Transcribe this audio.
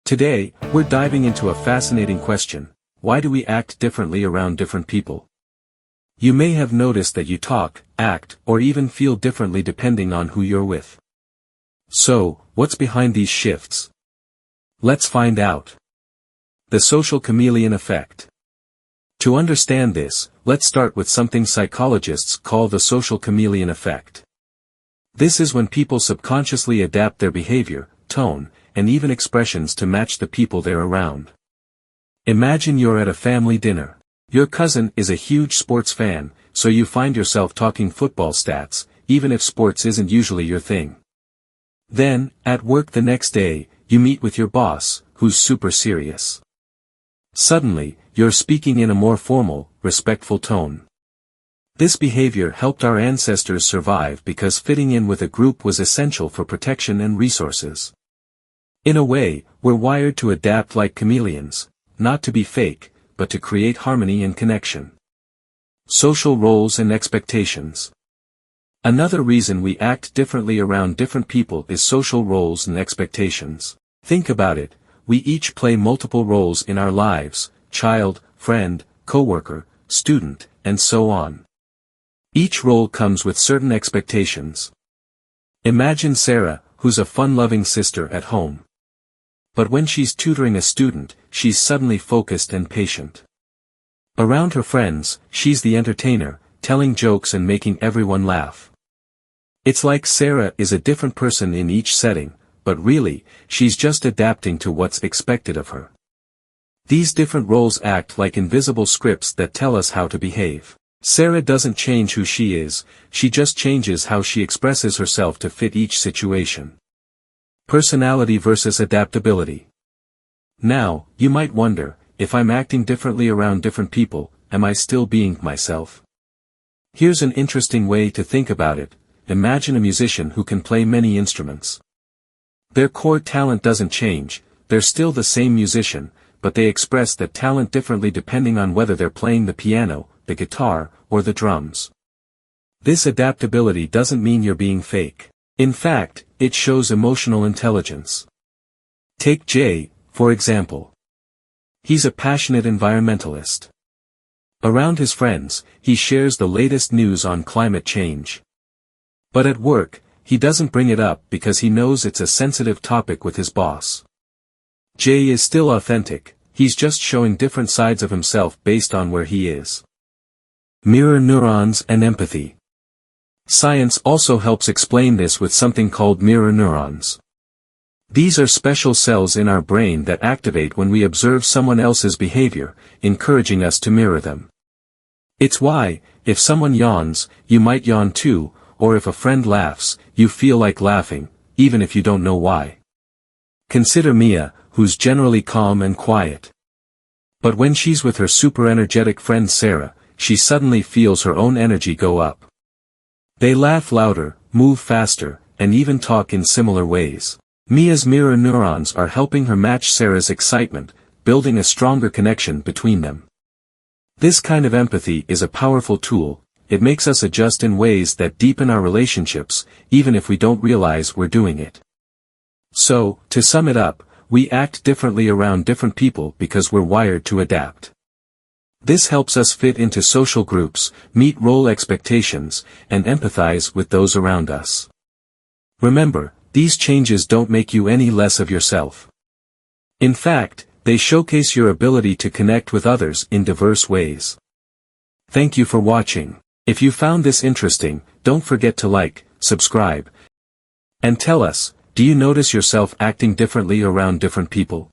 Today, we're diving into a fascinating question: why do we act differently around different people? You may have noticed that you talk, act, or even feel differently depending on who you're with. So, what's behind these shifts? Let's find out. The social chameleon effect. To understand this, let's start with something psychologists call the social chameleon effect. This is when people subconsciously adapt their behavior, tone, and even expressions to match the people they're around. Imagine you're at a family dinner. Your cousin is a huge sports fan, so you find yourself talking football stats, even if sports isn't usually your thing. Then, at work the next day, you meet with your boss, who's super serious. Suddenly, you're speaking in a more formal, respectful tone. This behavior helped our ancestors survive because fitting in with a group was essential for protection and resources. In a way, we're wired to adapt like chameleons, not to be fake, but to create harmony and connection. Social roles and expectations. Another reason we act differently around different people is social roles and expectations. Think about it, we each play multiple roles in our lives: child, friend, coworker, student, and so on. Each role comes with certain expectations. Imagine Sarah, who's a fun-loving sister at home. But when she's tutoring a student, she's suddenly focused and patient. Around her friends, she's the entertainer, telling jokes and making everyone laugh. It's like Sarah is a different person in each setting, but really, she's just adapting to what's expected of her. These different roles act like invisible scripts that tell us how to behave. Sarah doesn't change who she is, she just changes how she expresses herself to fit each situation. Personality versus adaptability. Now, you might wonder, if I'm acting differently around different people, am I still being myself? Here's an interesting way to think about it. Imagine a musician who can play many instruments. Their core talent doesn't change, they're still the same musician, but they express that talent differently depending on whether they're playing the piano, the guitar, or the drums. This adaptability doesn't mean you're being fake. In fact, it shows emotional intelligence. Take Jay, for example. He's a passionate environmentalist. Around his friends, he shares the latest news on climate change. But at work, he doesn't bring it up because he knows it's a sensitive topic with his boss. Jay is still authentic, he's just showing different sides of himself based on where he is. Mirror neurons and empathy. Science also helps explain this with something called mirror neurons. These are special cells in our brain that activate when we observe someone else's behavior, encouraging us to mirror them. It's why, if someone yawns, you might yawn too, or if a friend laughs, you feel like laughing, even if you don't know why. Consider Mia, who's generally calm and quiet. But when she's with her super energetic friend Sarah, she suddenly feels her own energy go up. They laugh louder, move faster, and even talk in similar ways. Mia's mirror neurons are helping her match Sarah's excitement, building a stronger connection between them. This kind of empathy is a powerful tool. It makes us adjust in ways that deepen our relationships, even if we don't realize we're doing it. So, to sum it up, we act differently around different people because we're wired to adapt. This helps us fit into social groups, meet role expectations, and empathize with those around us. Remember, these changes don't make you any less of yourself. In fact, they showcase your ability to connect with others in diverse ways. Thank you for watching. If you found this interesting, don't forget to like, subscribe, and tell us, do you notice yourself acting differently around different people?